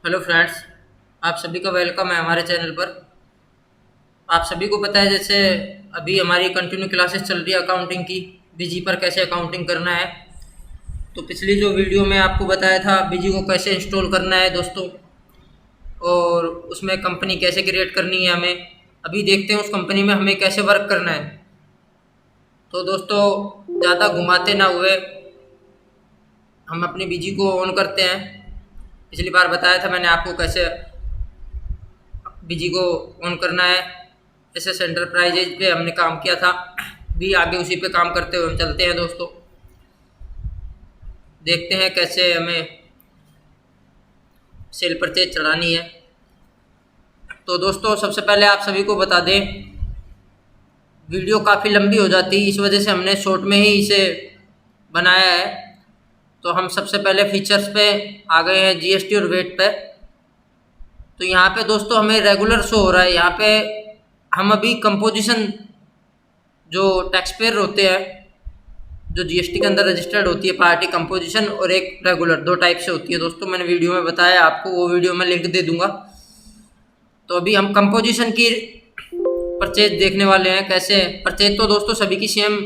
Hello friends, आप सभी का वेलकम है हमारे चैनल पर। आप सभी को पता है जैसे अभी हमारी कंटिन्यू क्लासेस चल रही है अकाउंटिंग की, बीजी पर कैसे अकाउंटिंग करना है। तो पिछली जो वीडियो में आपको बताया था बीजी को कैसे इंस्टॉल करना है दोस्तों, और उसमें कंपनी कैसे क्रिएट करनी है हमें। अभी देखते हैं उस कंपनी में हमें कैसे वर्क करना है। तो दोस्तों ज़्यादा घुमाते ना हुए हम अपनी बीजी को ऑन करते हैं। पिछली बार बताया था मैंने आपको कैसे बीजी को ऑन करना है। एसएस एंटरप्राइजेज पे हमने काम किया था, भी आगे उसी पे काम करते हुए हम चलते हैं दोस्तों। देखते हैं कैसे हमें सेल परचेज चढ़ानी है। तो दोस्तों सबसे पहले आप सभी को बता दें, वीडियो काफ़ी लंबी हो जाती है, इस वजह से हमने शॉर्ट में ही इसे बनाया है। तो हम सबसे पहले फीचर्स पे आ गए हैं, जीएसटी और वेट पे। तो यहाँ पे दोस्तों हमें रेगुलर शो हो रहा है। यहाँ पे हम अभी कंपोजिशन जो टैक्स पेयर होते हैं, जो जीएसटी के अंदर रजिस्टर्ड होती है पार्टी, कंपोजिशन और एक रेगुलर, दो टाइप से होती है दोस्तों। मैंने वीडियो में बताया आपको, वो वीडियो में लिंक दे दूंगा। तो अभी हम कंपोजिशन की परचेज देखने वाले हैं। कैसे परचेज, तो दोस्तों सभी की सेम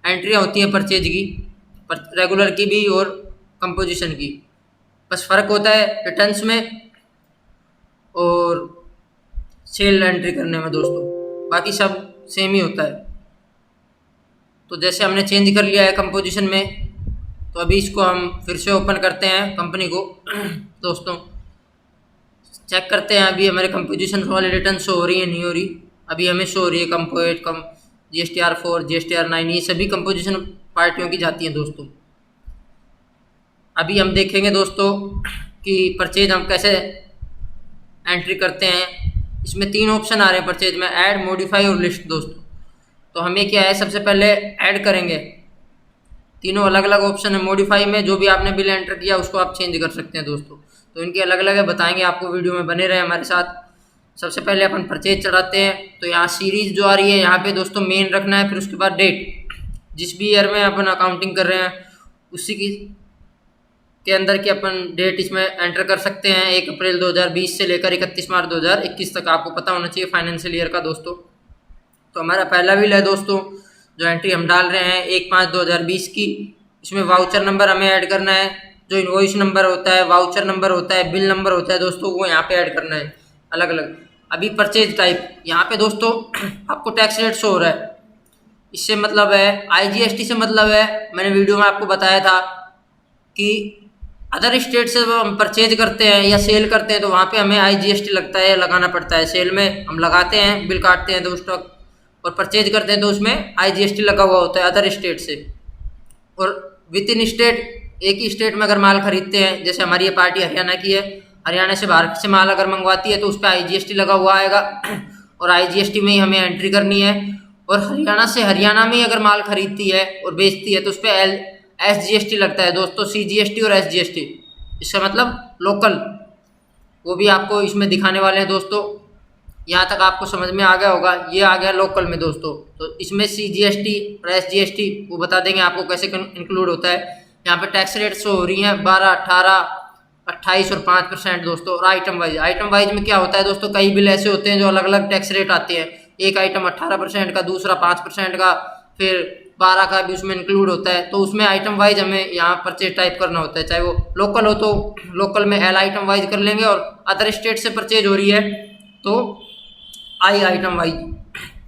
एंट्रियाँ होती हैं परचेज की, रेगुलर की भी और कंपोजिशन की। बस फ़र्क होता है रिटर्न्स में और सेल एंट्री करने में दोस्तों, बाकी सब सेम ही होता है। तो जैसे हमने चेंज कर लिया है कंपोजिशन में, तो अभी इसको हम फिर से ओपन करते हैं कंपनी को। दोस्तों चेक करते हैं अभी हमारे कंपोजिशन वाले रिटर्न शो हो रही है नहीं हो रही। अभी हमें शो हो रही है कंपोजिट कम GSTR 4 GSTR 9, ये सभी कंपोजिशन पार्टियों की जाती हैं दोस्तों। अभी हम देखेंगे दोस्तों कि परचेज हम कैसे एंट्री करते हैं। इसमें 3 ऑप्शन आ रहे हैं परचेज में, ऐड, मॉडिफाई और लिस्ट दोस्तों। तो हमें क्या है, सबसे पहले ऐड करेंगे। तीनों अलग अलग ऑप्शन है। मॉडिफाई में जो भी आपने बिल एंटर किया उसको आप चेंज कर सकते हैं दोस्तों। तो इनके अलग अलग बताएंगे आपको, वीडियो में बने रहे हमारे साथ। सबसे पहले अपन परचेज चढ़ाते हैं। तो यहाँ सीरीज जो आ रही है, यहाँ पे दोस्तों मेन रखना है, फिर उसके बाद डेट। जिस भी ईयर में अपन अकाउंटिंग कर रहे हैं उसी की के अंदर की अपन डेट इसमें एंटर कर सकते हैं। 1 अप्रैल 2020 से लेकर 31 मार्च 2021 तक आपको पता होना चाहिए फाइनेंशियल ईयर का दोस्तों। तो हमारा पहला बिल है दोस्तों, जो एंट्री हम डाल रहे हैं 1/5/2020 की। इसमें वाउचर नंबर हमें ऐड करना है। जो इनवॉइस नंबर होता है, वाउचर नंबर होता है, बिल नंबर होता है दोस्तों, वो यहाँ पे ऐड करना है अलग अलग। अभी परचेज टाइप, यहाँ पे दोस्तों आपको टैक्स रेट शो हो रहा है। इससे मतलब है IGST से मतलब है, मैंने वीडियो में आपको बताया था कि अदर स्टेट से वो हम परचेज करते हैं या सेल करते हैं तो वहाँ पे हमें IGST लगता है, लगाना पड़ता है। सेल में हम लगाते हैं, बिल काटते हैं दोस्तों, और परचेज करते हैं तो उसमें IGST लगा हुआ होता है अदर स्टेट से। और विद इन स्टेट, एक ही स्टेट में अगर माल खरीदते हैं, जैसे हमारी ये पार्टी हरियाणा की है, हरियाणा से बाहर से माल अगर मंगवाती है तो उस पर IGST लगा हुआ आएगा और IGST में ही हमें एंट्री करनी है। और हरियाणा से हरियाणा में ही अगर माल खरीदती है और बेचती है तो उस पर SGST लगता है दोस्तों, CGST और SGST। इसका मतलब लोकल, वो भी आपको इसमें दिखाने वाले हैं दोस्तों। यहाँ तक आपको समझ में आ गया होगा। ये आ गया लोकल में दोस्तों। तो इसमें CGST और SGST वो बता देंगे आपको कैसे इंक्लूड होता है। यहाँ पे टैक्स रेट शो हो रही हैं 12, 18, 28 और 5% दोस्तों। और आइटम वाइज में क्या होता है दोस्तों, कई बिल ऐसे होते हैं जो अलग अलग टैक्स रेट आते हैं। एक आइटम 18% का, दूसरा 5% का, फिर 12 का भी उसमें इंक्लूड होता है। तो उसमें आइटम वाइज हमें यहाँ परचेज टाइप करना होता है। चाहे वो लोकल हो तो लोकल में L आइटम वाइज कर लेंगे, और अदर स्टेट से परचेज हो रही है तो I आइटम वाइज,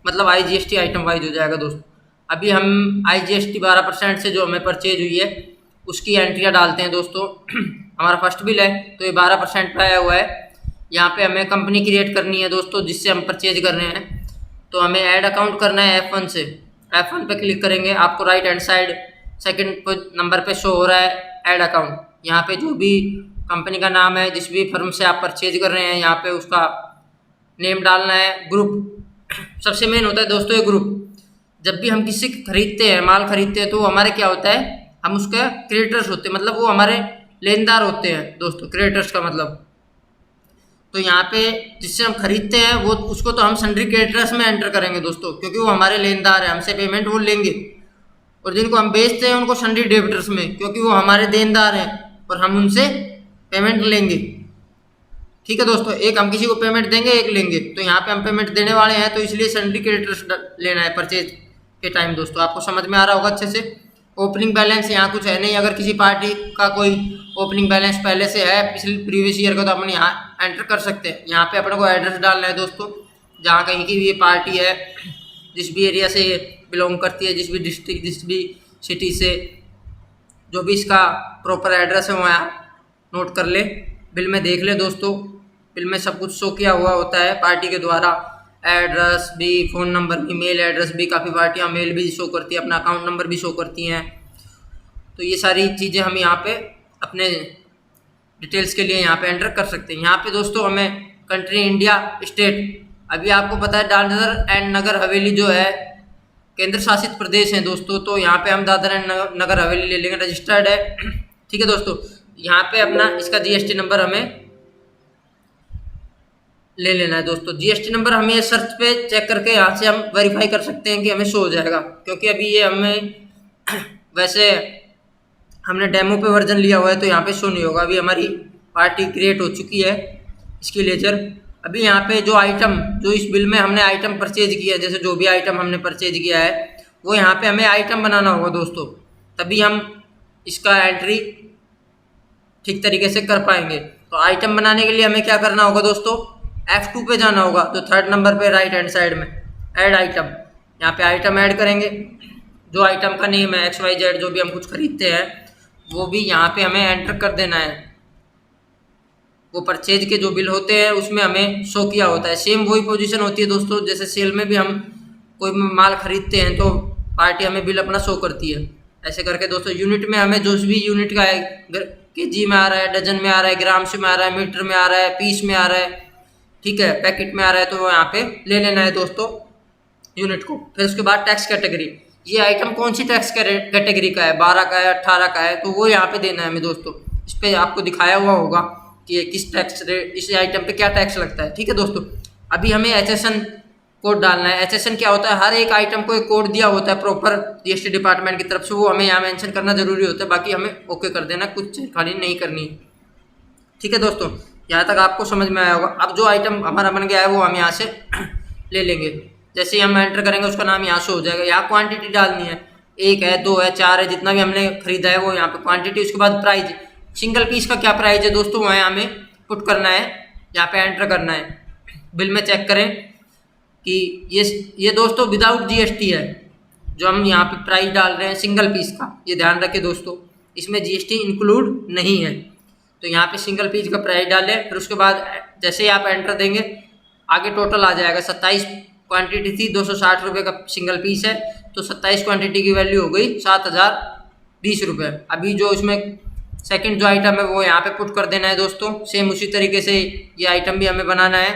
मतलब IGST आइटम वाइज हो जाएगा दोस्तों। अभी हम IGST 12% से जो हमें परचेज हुई है उसकी एंट्रियाँ डालते हैं दोस्तों। हमारा फर्स्ट बिल है तो ये 12% पे आया हुआ है। यहाँ पे हमें कंपनी क्रिएट करनी है दोस्तों जिससे हम परचेज कर रहे हैं। तो हमें ऐड अकाउंट करना है F1 से। F1 पे क्लिक करेंगे, आपको right hand side second number पे शो हो रहा है ऐड अकाउंट। यहाँ पे जो भी कंपनी का नाम है, जिस भी फर्म से आप परचेज कर रहे हैं, यहाँ पे उसका नेम डालना है। ग्रुप सबसे मेन होता है दोस्तों, ये ग्रुप। जब भी हम किसी खरीदते हैं, माल खरीदते हैं, तो हमारे क्या होता है, हम उसके क्रेडिटर्स होते हैं, मतलब वो हमारे लेनदार होते हैं दोस्तों, क्रेडिटर्स का मतलब। तो यहाँ पे जिससे हम खरीदते हैं वो, उसको तो हम सन्ड्री क्रेडिटर्स में एंटर करेंगे दोस्तों, क्योंकि वो हमारे लेनदार है, हमसे पेमेंट वो लेंगे। और जिनको हम बेचते हैं उनको सन्ड्री डेबिटर्स में, क्योंकि वो हमारे देनदार हैं और हम उनसे पेमेंट लेंगे। ठीक है दोस्तों, एक हम किसी को पेमेंट देंगे, एक लेंगे। तो यहाँ पे हम पेमेंट देने वाले हैं, तो इसलिए सन्ड्री क्रेडिटर्स लेना है परचेज के टाइम। दोस्तों आपको समझ में आ रहा होगा अच्छे से। ओपनिंग बैलेंस यहाँ कुछ है नहीं, अगर किसी पार्टी का कोई ओपनिंग बैलेंस पहले से है पिछले प्रीवियस ईयर का, तो अपन यहाँ एंटर कर सकते हैं। यहाँ पे अपने को एड्रेस डालना है दोस्तों, जहाँ कहीं की भी ये पार्टी है, जिस भी एरिया से बिलोंग करती है, जिस भी डिस्ट्रिक्ट, जिस भी सिटी से, जो भी इसका प्रॉपर एड्रेस है वहाँ नोट कर ले, बिल में देख ले दोस्तों। बिल में सब कुछ शो किया हुआ होता है पार्टी के द्वारा, एड्रेस भी, फ़ोन नंबर भी, मेल एड्रेस भी। काफ़ी पार्टियाँ मेल भी शो करती है, अपना अकाउंट नंबर भी शो करती हैं। तो ये सारी चीज़ें हम यहाँ पे अपने डिटेल्स के लिए यहाँ पे एंटर कर सकते हैं। यहाँ पे दोस्तों हमें कंट्री इंडिया, स्टेट, अभी आपको पता है दादर एंड नगर हवेली जो है केंद्र शासित प्रदेश है दोस्तों, तो यहाँ पे हम दादर एंड नगर हवेली ले लेंगे, रजिस्टर्ड है। ठीक है दोस्तों, यहाँ पे अपना इसका जीएसटी नंबर हमें ले लेना है दोस्तों। जीएसटी नंबर हमें सर्च पे चेक करके यहाँ से हम वेरीफाई कर सकते हैं कि हमें शो हो जाएगा, क्योंकि अभी ये हमें वैसे हमने डेमो पे वर्जन लिया हुआ है, तो यहाँ पे शो नहीं होगा। अभी हमारी पार्टी क्रिएट हो चुकी है इसकी लेजर। अभी यहाँ पे जो आइटम, जो इस बिल में हमने आइटम परचेज किया है, जैसे जो भी आइटम हमने परचेज किया है वो यहाँ पे हमें आइटम बनाना होगा दोस्तों, तभी हम इसका एंट्री ठीक तरीके से कर पाएंगे। तो आइटम बनाने के लिए हमें क्या करना होगा दोस्तों, F2 पे जाना होगा, तो थर्ड नंबर पे राइट हैंड साइड में ऐड आइटम, यहाँ पे आइटम ऐड करेंगे। जो आइटम का नेम है XYZ, जो भी हम कुछ खरीदते हैं वो भी यहाँ पे हमें एंटर कर देना है। वो परचेज के जो बिल होते हैं उसमें हमें शो किया होता है। सेम वही पोजीशन होती है दोस्तों, जैसे सेल में भी हम कोई माल खरीदते हैं तो पार्टी हमें बिल अपना शो करती है। ऐसे करके दोस्तों यूनिट में हमें जो भी यूनिट का है, केजी में आ रहा है, डजन में आ रहा है, ग्राम से में आ रहा है, मीटर में आ रहा है, पीस में आ रहा है, ठीक है, पैकेट में आ रहा है, तो वो यहाँ पे ले लेना है दोस्तों यूनिट को। फिर उसके बाद टैक्स कैटेगरी, ये आइटम कौन सी टैक्स कैटेगरी का है, 12 का है, 18 का है, तो वो यहाँ पे देना है हमें दोस्तों। इस पर आपको दिखाया हुआ होगा कि ये किस टैक्स रेट, इस आइटम पे क्या टैक्स लगता है। ठीक है दोस्तों, अभी हमें HSN कोड डालना है। HSN क्या होता है, हर एक आइटम को एक कोड दिया होता है प्रॉपर जीएसटी डिपार्टमेंट की तरफ से, वो हमें यहाँ मेंशन करना जरूरी होता है, बाकी हमें ओके कर देना, कुछ छेड़खानी नहीं करनी। ठीक है दोस्तों, यहाँ तक आपको समझ में आया होगा। अब जो आइटम हमारा बन गया है वो हम यहाँ से ले लेंगे। जैसे ही हम एंटर करेंगे उसका नाम यहाँ से हो जाएगा। यहाँ क्वांटिटी डालनी है, 1 है, 2 है, 4 है, जितना भी हमने खरीदा है वो यहाँ पे क्वांटिटी। उसके बाद प्राइस, सिंगल पीस का क्या प्राइस है दोस्तों, वहाँ हमें पुट करना है, यहाँ पे एंटर करना है। बिल में चेक करें कि ये दोस्तों विदाउट जीएसटी है जो हम यहाँ पे प्राइस डाल रहे हैं सिंगल पीस का, ये ध्यान रखें दोस्तों, इसमें जीएसटी इंक्लूड नहीं है। तो यहाँ पे सिंगल पीस का प्राइस डालें। फिर उसके बाद जैसे ही आप एंटर देंगे आगे टोटल आ जाएगा। 27 क्वांटिटी थी, 260 रुपये का सिंगल पीस है, तो 27 क्वांटिटी की वैल्यू हो गई 7020 रुपये। अभी जो इसमें सेकंड जो आइटम है वो यहाँ पे पुट कर देना है दोस्तों। सेम उसी तरीके से ये आइटम भी हमें बनाना है,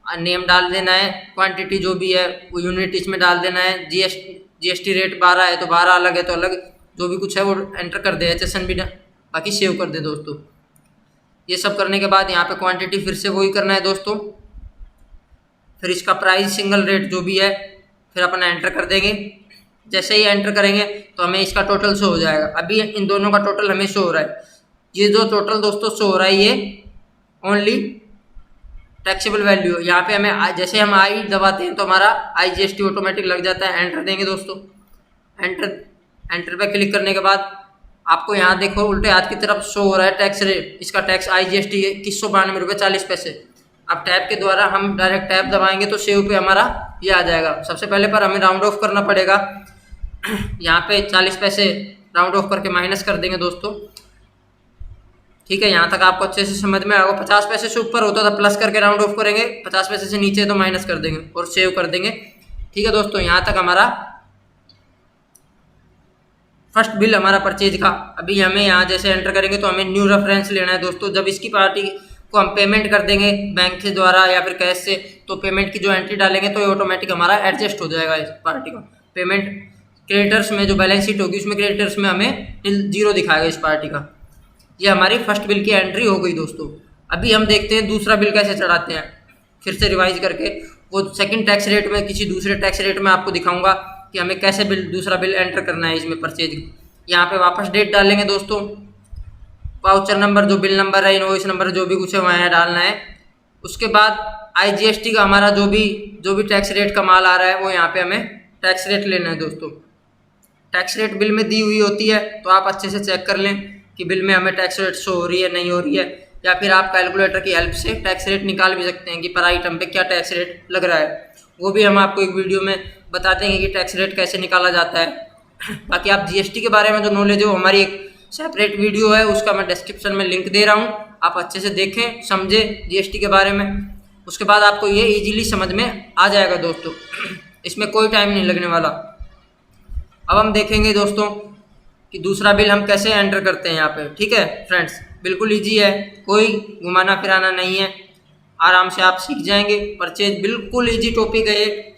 नेम डाल देना है, क्वांटिटी जो भी है वो यूनिट इसमें डाल देना है। जीएसटी रेट 12 है तो 12 अलग है तो अलग, जो भी कुछ है वो एंटर कर दे। HSN भी बाकी सेव कर दे दोस्तों। ये सब करने के बाद यहाँ पे क्वांटिटी फिर से वही करना है दोस्तों। फिर इसका प्राइस सिंगल रेट जो भी है फिर अपन एंटर कर देंगे। जैसे ही एंटर करेंगे तो हमें इसका टोटल शो हो जाएगा। अभी इन दोनों का टोटल हमें शो हो रहा है। ये जो टोटल दोस्तों शो हो रहा है ये ओनली टैक्सेबल वैल्यू। यहाँ पे हमें जैसे हम आई दबाते हैं तो हमारा IGST ऑटोमेटिक लग जाता है। एंटर देंगे दोस्तों। एंटर पे क्लिक करने के बाद आपको यहाँ देखो उल्टे हाथ की तरफ शो हो रहा है टैक्स रेट। इसका टैक्स IGST 2192 रुपये 40 पैसे। अब टैब के द्वारा हम डायरेक्ट टैब दबाएंगे तो सेव पे हमारा ये आ जाएगा। सबसे पहले पर हमें राउंड ऑफ करना पड़ेगा। यहाँ पे 40 पैसे राउंड ऑफ करके माइनस कर देंगे दोस्तों। ठीक है, यहाँ तक आपको अच्छे से समझ में आएगा। 50 पैसे से ऊपर होता था प्लस करके राउंड ऑफ करेंगे, 50 पैसे से नीचे तो माइनस कर देंगे और सेव कर देंगे। ठीक है दोस्तों, यहाँ तक हमारा फर्स्ट बिल हमारा परचेज का। अभी हमें यहाँ जैसे एंटर करेंगे तो हमें न्यू रेफरेंस लेना है दोस्तों। जब इसकी पार्टी को हम पेमेंट कर देंगे बैंक के द्वारा या फिर कैश से, तो पेमेंट की जो एंट्री डालेंगे तो ये ऑटोमेटिक हमारा एडजस्ट हो जाएगा इस पार्टी का। पेमेंट क्रेडिटर्स में जो बैलेंस शीट होगी उसमें क्रेडिटर्स में हमें 0 दिखाएगा इस पार्टी का। ये हमारी फर्स्ट बिल की एंट्री हो गई दोस्तों। अभी हम देखते हैं दूसरा बिल कैसे चढ़ाते हैं, फिर से रिवाइज करके। वो सेकंड टैक्स रेट में किसी दूसरे टैक्स रेट में आपको दिखाऊंगा कि हमें कैसे दूसरा बिल एंटर करना है इसमें परचेज। यहाँ पे वापस डेट डालेंगे दोस्तों। वाउचर नंबर, जो बिल नंबर है, इनवॉइस नंबर जो भी कुछ है वहाँ डालना है। उसके बाद IGST का हमारा जो भी टैक्स रेट का माल आ रहा है वो यहाँ पे हमें टैक्स रेट लेना है दोस्तों। टैक्स रेट बिल में दी हुई होती है, तो आप अच्छे से चेक कर लें कि बिल में हमें टैक्स रेट शो हो रही है नहीं हो रही है, या फिर आप कैलकुलेटर की हेल्प से टैक्स रेट निकाल भी सकते हैं कि पर आइटम पे क्या टैक्स रेट लग रहा है। वो भी हम आपको एक वीडियो में बता देंगे कि टैक्स रेट कैसे निकाला जाता है। बाकी आप GST के बारे में जो नॉलेज हो, हमारी एक सेपरेट वीडियो है, उसका मैं डिस्क्रिप्शन में लिंक दे रहा हूँ, आप अच्छे से देखें समझें GST के बारे में। उसके बाद आपको ये ईजिली समझ में आ जाएगा दोस्तों, इसमें कोई टाइम नहीं लगने वाला। अब हम देखेंगे दोस्तों कि दूसरा बिल हम कैसे एंटर करते हैं यहाँ पे। ठीक है फ्रेंड्स, बिल्कुल इजी है, कोई घुमाना फिराना नहीं है, आराम से आप सीख जाएंगे। परचेज बिल्कुल इजी टॉपिक है ये।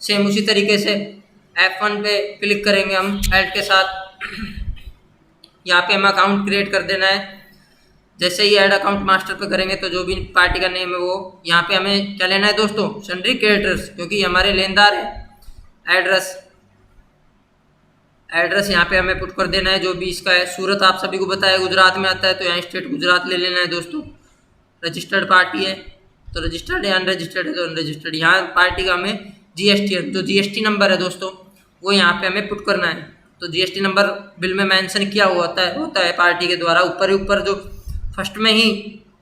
सेम उसी तरीके से F1 पे क्लिक करेंगे हम ऐड के साथ, यहाँ पे हम अकाउंट क्रिएट कर देना है। जैसे ही ऐड अकाउंट मास्टर पे करेंगे तो जो भी पार्टी का नेम है वो यहाँ पे हमें क्या लेना है दोस्तों, सन्ड्री क्रिएटर्स, क्योंकि हमारे लेनदार है। एड्रेस यहाँ पे हमें पुट कर देना है जो भी इसका है। सूरत आप सभी को बताया गुजरात में आता है, तो यहाँ स्टेट गुजरात ले लेना है दोस्तों। रजिस्टर्ड पार्टी है तो रजिस्टर्ड है, अनरजिस्टर्ड है तो अनरजिस्टर्ड। यहाँ पार्टी का हमें GST जो GST नंबर है दोस्तों वो यहाँ पे हमें पुट करना है। तो GST नंबर बिल में मेंशन किया हुआ होता है पार्टी के द्वारा। ऊपर जो फर्स्ट में ही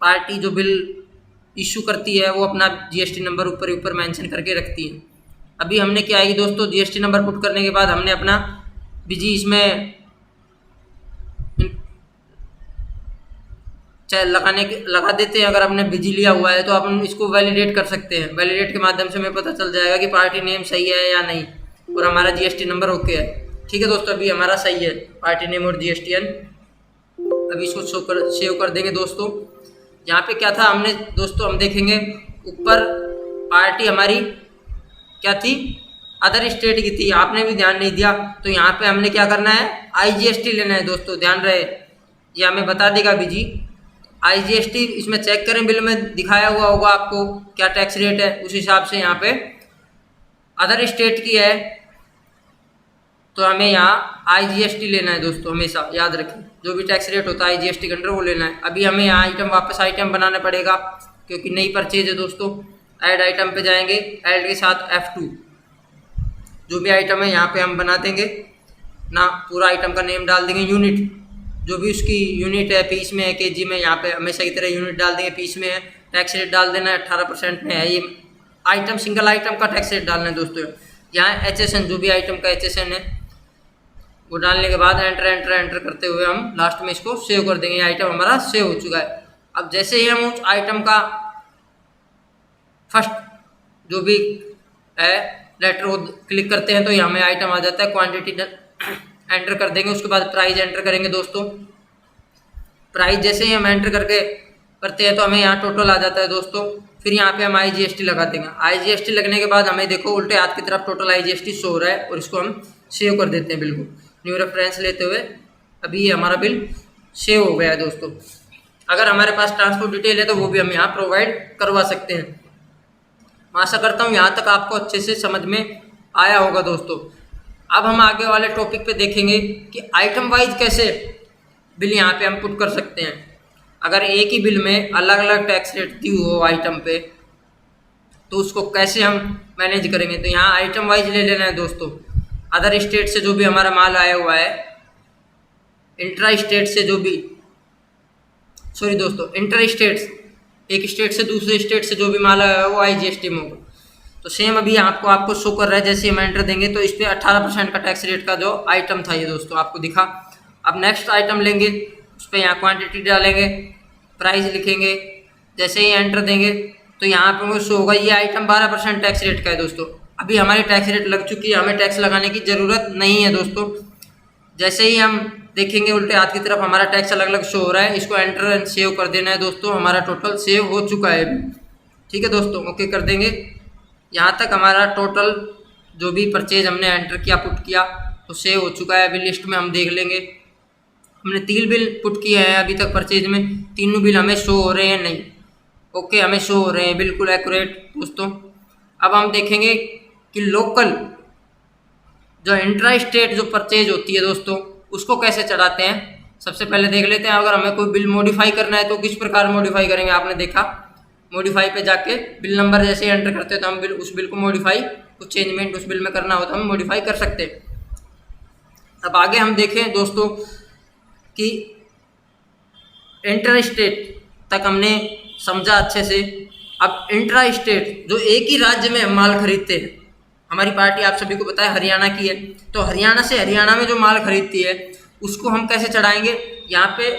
पार्टी जो बिल इशू करती है वो अपना GST नंबर ऊपर मेंशन करके रखती है। अभी हमने क्या है कि दोस्तों GST नंबर पुट करने के बाद हमने अपना बिजी इसमें चाहे लगा देते हैं। अगर आपने बिजी लिया हुआ है तो आप इसको वैलिडेट कर सकते हैं। वैलिडेट के माध्यम से हमें पता चल जाएगा कि पार्टी नेम सही है या नहीं और हमारा GST नंबर ओके है। ठीक है दोस्तों, अभी हमारा सही है पार्टी नेम और GSTN। अभी इसको सेव कर देंगे दोस्तों। यहाँ पे क्या था हमने दोस्तों, हम देखेंगे ऊपर पार्टी हमारी क्या थी, अदर स्टेट की थी, आपने भी ध्यान नहीं दिया। तो यहाँ पे हमने क्या करना है, IGST लेना है दोस्तों, ध्यान रहे, ये हमें बता देगा बीजी। IGST इसमें चेक करें, बिल में दिखाया हुआ होगा आपको क्या टैक्स रेट है, उस हिसाब से यहाँ पे अदर स्टेट की है तो हमें यहाँ IGST लेना है दोस्तों। हमेशा याद रखें जो भी टैक्स रेट होता है IGST के अंडर वो लेना है। अभी हमें यहाँ वापस आइटम बनाना पड़ेगा क्योंकि नई परचेज है दोस्तों। ऐड आइटम पे जाएंगे, ऐड के साथ F2 जो भी आइटम है यहाँ पे हम बना देंगे ना, पूरा आइटम का नेम डाल देंगे, यूनिट जो भी उसकी यूनिट है, पीस में है, KG में, यहाँ पे हमेशा की तरह यूनिट डाल देंगे, पीस में है, टैक्स रेट डाल देना है 18% में है। ये आइटम सिंगल आइटम का टैक्स रेट डालना है दोस्तों। यहाँ HSN जो भी आइटम का HSN है वो डालने के बाद एंटर करते हुए हम लास्ट में इसको सेव कर देंगे। आइटम हमारा सेव हो चुका है। अब जैसे ही हम उस आइटम का फर्स्ट जो भी है लेटर वो क्लिक करते हैं तो यहाँ में आइटम आ जाता है, क्वांटिटी एंटर कर देंगे। उसके बाद प्राइस एंटर करेंगे दोस्तों। प्राइस जैसे ही हम एंटर करते हैं तो हमें यहाँ टोटल आ जाता है दोस्तों। फिर यहाँ पे हम IGST लगा देंगे। IGST लगने के बाद हमें देखो उल्टे हाथ की तरफ टोटल IGST शो हो रहा है और इसको हम सेव कर देते हैं बिल्कुल न्यू रेफरेंस लेते हुए। अभी ये हमारा बिल सेव हो गया है दोस्तों। अगर हमारे पास ट्रांसपोर्ट डिटेल है तो वो भी हम यहाँ प्रोवाइड करवा सकते हैं। मैं आशा करता हूँ यहाँ तक आपको अच्छे से समझ में आया होगा दोस्तों। अब हम आगे वाले टॉपिक पे देखेंगे कि आइटम वाइज कैसे बिल यहाँ पे हम पुट कर सकते हैं। अगर एक ही बिल में अलग अलग टैक्स रेट दी हो आइटम पे तो उसको कैसे हम मैनेज करेंगे। तो यहाँ आइटम वाइज ले लेना है दोस्तों। अदर स्टेट से जो भी हमारा माल आया हुआ है, इंट्रा स्टेट से जो भी इंटर स्टेट्स, एक स्टेट से दूसरे स्टेट से जो भी माल आया है वो IGST में होगा। तो सेम अभी आपको शो कर रहा है। जैसे हम एंटर देंगे तो इस पर 18% का टैक्स रेट का जो आइटम था ये दोस्तों आपको दिखा। अब नेक्स्ट आइटम लेंगे, उस पर यहाँ क्वांटिटी डालेंगे, प्राइस लिखेंगे, जैसे ही एंटर देंगे तो यहाँ पे शो होगा ये आइटम 12% टैक्स रेट का है दोस्तों। अभी हमारी टैक्स रेट लग चुकी है, हमें टैक्स लगाने की ज़रूरत नहीं है दोस्तों। जैसे ही हम देखेंगे उल्टे हाथ की तरफ हमारा टैक्स अलग अलग शो हो रहा है, इसको एंटर एंड सेव कर देना है दोस्तों। हमारा टोटल सेव हो चुका है। ठीक है दोस्तों, ओके कर देंगे। यहाँ तक हमारा टोटल जो भी परचेज हमने एंटर किया पुट किया तो सेव हो चुका है। अभी लिस्ट में हम देख लेंगे, हमने 3 बिल पुट किए हैं अभी तक परचेज में, तीनों बिल हमें शो हो रहे हैं नहीं, ओके हमें शो हो रहे हैं बिल्कुल एक्यूरेट दोस्तों। अब हम देखेंगे कि लोकल जो इंट्रा स्टेट जो परचेज होती है दोस्तों उसको कैसे चढ़ाते हैं। सबसे पहले देख लेते हैं, अगर हमें कोई बिल मॉडिफाई करना है तो किस प्रकार मॉडिफाई करेंगे। आपने देखा मॉडिफाई पे जाके बिल नंबर जैसे एंटर करते हैं तो हम उस बिल को मॉडिफाई, कुछ चेंजमेंट उस बिल में करना हो तो हम मॉडिफाई कर सकते हैं। अब आगे हम देखें दोस्तों कि इंटर स्टेट तक हमने समझा अच्छे से। अब इंट्रा स्टेट, जो एक ही राज्य में हम माल खरीदते हैं, हमारी पार्टी आप सभी को पता है हरियाणा की है, तो हरियाणा से हरियाणा में जो माल खरीदती है उसको हम कैसे चढ़ाएंगे। यहाँ पे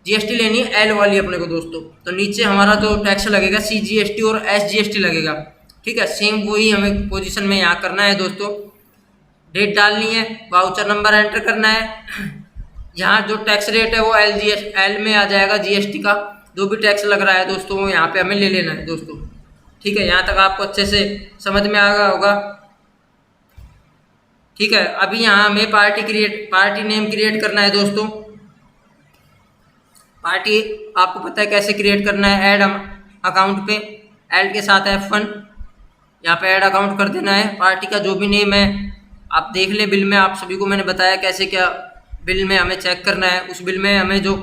जीएसटी लेनी है एल वाली अपने को दोस्तों, तो नीचे हमारा जो टैक्स लगेगा CGST और SGST लगेगा। ठीक है, सेम वही हमें पोजीशन में यहाँ करना है दोस्तों। डेट डालनी है, वाउचर नंबर एंटर करना है। यहाँ जो टैक्स रेट है वो एल में आ जाएगा, GST का जो भी टैक्स लग रहा है दोस्तों वो यहाँ पे हमें ले लेना है दोस्तों। ठीक है, यहाँ तक आपको अच्छे से समझ में आ गया होगा। ठीक है, अभी यहाँ हमें पार्टी नेम क्रिएट करना है दोस्तों। पार्टी आपको पता है कैसे क्रिएट करना है, ऐड अकाउंट पे ऐड के साथ F1 यहाँ पे ऐड अकाउंट कर देना है। पार्टी का जो भी नेम है आप देख ले, बिल में आप सभी को मैंने बताया कैसे क्या बिल में हमें चेक करना है। उस बिल में हमें जो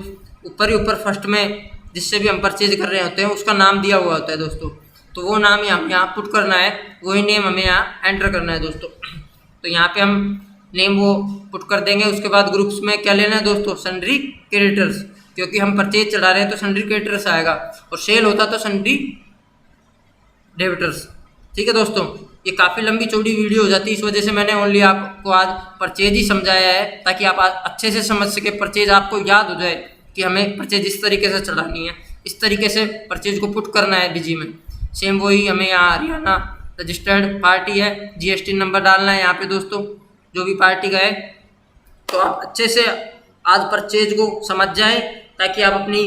ऊपर ही ऊपर फर्स्ट में जिससे भी हम परचेज कर रहे होते हैं उसका नाम दिया हुआ होता है दोस्तों, तो वो नाम हम यहाँ पुट करना है, वही नेम हमें यहाँ एंटर करना है दोस्तों। तो यहाँ पे हम नेम वो पुट कर देंगे। उसके बाद ग्रुप्स में क्या लेना है दोस्तों, सन्ड्री क्रेडिटर्स, क्योंकि हम परचेज चढ़ा रहे हैं तो सन्ड्री क्रेडिटर्स आएगा, और सेल होता तो सन्ड्री डेबिटर्स। ठीक है दोस्तों, ये काफ़ी लंबी चौड़ी वीडियो हो जाती है, इस वजह से मैंने ओनली आपको आज परचेज ही समझाया है, ताकि आप अच्छे से समझ सके, परचेज आपको याद हो जाए कि हमें परचेज इस तरीके से चढ़ानी है, इस तरीके से परचेज को पुट करना है बीजी में। सेम वही हमें यहाँ हरियाणा रजिस्टर्ड पार्टी है, GST नंबर डालना है यहाँ पे दोस्तों, जो भी पार्टी का है। तो आप अच्छे से आज परचेज को समझ जाएं, ताकि आप अपनी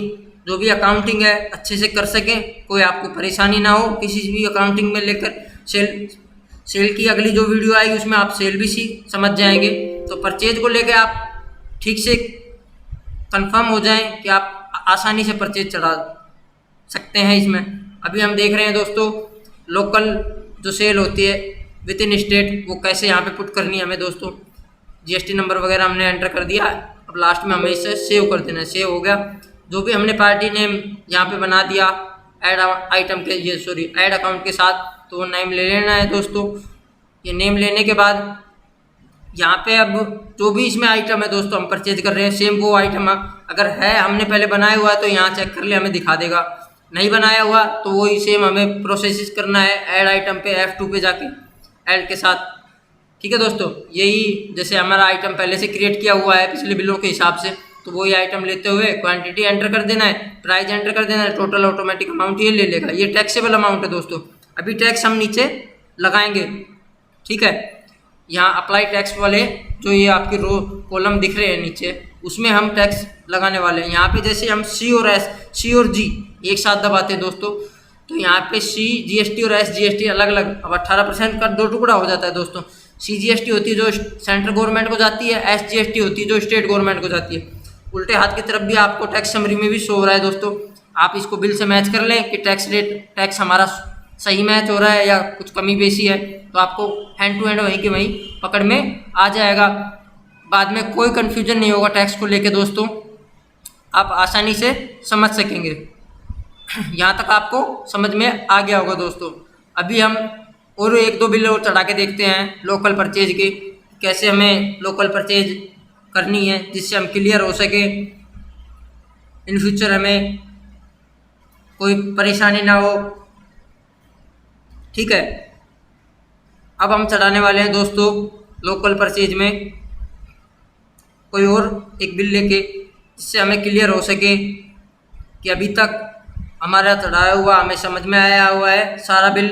जो भी अकाउंटिंग है अच्छे से कर सकें, कोई आपको परेशानी ना हो किसी भी अकाउंटिंग में लेकर। सेल की अगली जो वीडियो आएगी उसमें आप सेल भी समझ जाएंगे। तो परचेज को लेकर आप ठीक से कंफर्म हो जाएं कि आप आसानी से परचेज चढ़ा सकते हैं इसमें। अभी हम देख रहे हैं दोस्तों लोकल जो सेल होती है विद इन स्टेट, वो कैसे यहाँ पे पुट करनी है हमें दोस्तों। GST नंबर वगैरह हमने एंटर कर दिया, अब लास्ट में हमें इसे सेव कर देना है। सेव हो गया, जो भी हमने पार्टी नेम यहाँ पे बना दिया ऐड अकाउंट के साथ, तो वो नेम ले लेना है दोस्तों। ये नेम लेने के बाद यहाँ पे अब जो भी इसमें आइटम है दोस्तों हम परचेज कर रहे हैं, सेम वो आइटम अगर है हमने पहले बनाया हुआ है तो यहाँ चेक कर ले, हमें दिखा देगा। नहीं बनाया हुआ तो वही सेम हमें प्रोसेस करना है, ऐड आइटम पे F2 पे जाके ऐड के साथ। ठीक है दोस्तों, यही जैसे हमारा आइटम पहले से क्रिएट किया हुआ है पिछले बिलों के हिसाब से, तो वही आइटम लेते हुए क्वांटिटी एंटर कर देना है, प्राइस एंटर कर देना है, टोटल ऑटोमेटिक अमाउंट ये ले लेगा। ये टैक्सेबल अमाउंट है दोस्तों। अभी टैक्स हम नीचे लगाएंगे। ठीक है, यहाँ अप्लाई टैक्स वाले जो ये आपके रो कॉलम दिख रहे हैं नीचे, उसमें हम टैक्स लगाने वाले हैं। यहाँ पे जैसे हम C और G एक साथ दबाते हैं दोस्तों, तो यहाँ पे CGST और SGST अलग अलग, अब 18% का दो टुकड़ा हो जाता है दोस्तों। CGST होती है जो सेंट्रल गवर्नमेंट को जाती है, SGST होती है जो स्टेट गवर्नमेंट को जाती है। उल्टे हाथ की तरफ भी आपको टैक्स समरी में भी शो हो रहा है दोस्तों। आप इसको बिल से मैच कर लें कि टैक्स हमारा सही मैच हो रहा है या कुछ कमी बेसी है, तो आपको हैंड टू हैंड वहीं के वहीं पकड़ में आ जाएगा। बाद में कोई कन्फ्यूजन नहीं होगा टैक्स को लेके दोस्तों, आप आसानी से समझ सकेंगे। यहाँ तक आपको समझ में आ गया होगा दोस्तों। अभी हम और एक दो बिल और चढ़ा के देखते हैं लोकल परचेज के, कैसे हमें लोकल परचेज करनी है जिससे हम क्लियर हो सके, इन फ्यूचर हमें कोई परेशानी ना हो। ठीक है, अब हम चढ़ाने वाले हैं दोस्तों लोकल परचेज में कोई और एक बिल लेके, जिससे हमें क्लियर हो सके कि अभी तक हमारा चढ़ाया हुआ हमें समझ में आया हुआ है सारा बिल।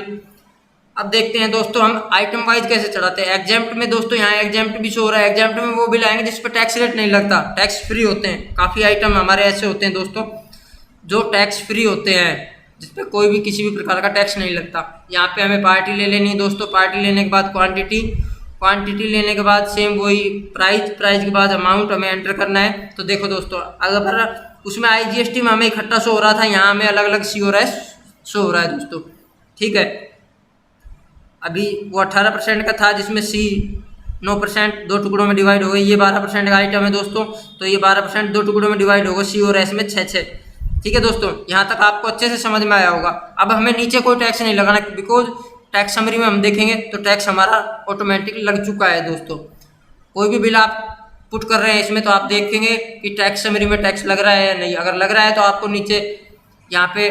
अब देखते हैं दोस्तों हम आइटम वाइज कैसे चढ़ाते हैं। एग्जाम्प्ट में दोस्तों यहाँ एग्जाम्प्ट भी शो हो रहा है। एग्जाम्प्ट में वो बिल आएंगे जिस पर टैक्स रेट नहीं लगता, टैक्स फ्री होते हैं। काफ़ी आइटम हमारे ऐसे होते हैं दोस्तों जो टैक्स फ्री होते हैं, जिस पर कोई भी किसी भी प्रकार का टैक्स नहीं लगता। यहाँ पे हमें पार्टी ले लेनी है दोस्तों। पार्टी लेने के बाद क्वांटिटी लेने के बाद सेम वही प्राइस के बाद अमाउंट हमें एंटर करना है। तो देखो दोस्तों, अगर उसमें IGST में हमें इकट्ठा शो हो रहा था, यहाँ हमें अलग अलग C और S शो हो रहा है दोस्तों। ठीक है, अभी वो 18% का था जिसमें C 9% 2 टुकड़ों में डिवाइड हो गई। ये 12% का आइटम है दोस्तों, तो ये 12% 2 टुकड़ों में डिवाइड होगा। सी और एस में 6-6। ठीक है दोस्तों, यहाँ तक आपको अच्छे से समझ में आया होगा। अब हमें नीचे कोई टैक्स नहीं लगाना, बिकॉज टैक्स समरी में हम देखेंगे तो टैक्स हमारा ऑटोमेटिक लग चुका है दोस्तों। कोई भी बिल आप पुट कर रहे हैं इसमें तो आप देखेंगे कि टैक्स समरी में टैक्स लग रहा है या नहीं। अगर लग रहा है तो आपको नीचे यहाँ पे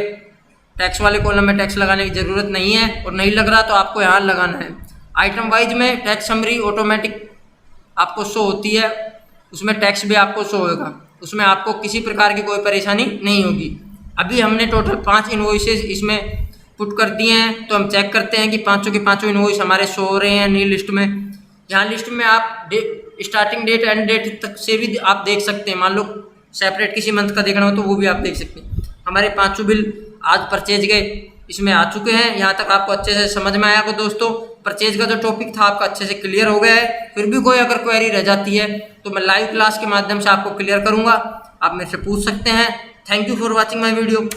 टैक्स वाले कॉलम में टैक्स लगाने की ज़रूरत नहीं है, और नहीं लग रहा तो आपको यहाँ लगाना है। आइटम वाइज में टैक्स समरी ऑटोमेटिक आपको शो होती है, उसमें टैक्स भी आपको शो होगा, उसमें आपको किसी प्रकार की कोई परेशानी नहीं होगी। अभी हमने टोटल 5 इनवॉइसेस इसमें पुट कर दिए हैं, तो हम चेक करते हैं कि पाँचों के पाँचों इनवॉइस हमारे शो हो रहे हैं नहीं लिस्ट में। यहाँ लिस्ट में आप स्टार्टिंग डेट एंड डेट तक से भी आप देख सकते हैं। मान लो सेपरेट किसी मंथ का देखना हो तो वो भी आप देख सकते हैं। हमारे पाँचों बिल आज परचेज गए इसमें आ चुके हैं। यहाँ तक आपको अच्छे से समझ में आया हो दोस्तों। परचेज का जो टॉपिक था आपका अच्छे से क्लियर हो गया है। फिर भी कोई अगर क्वेरी रह जाती है तो मैं लाइव क्लास के माध्यम से आपको क्लियर करूँगा, आप मेरे से पूछ सकते हैं। Thank you for watching my video.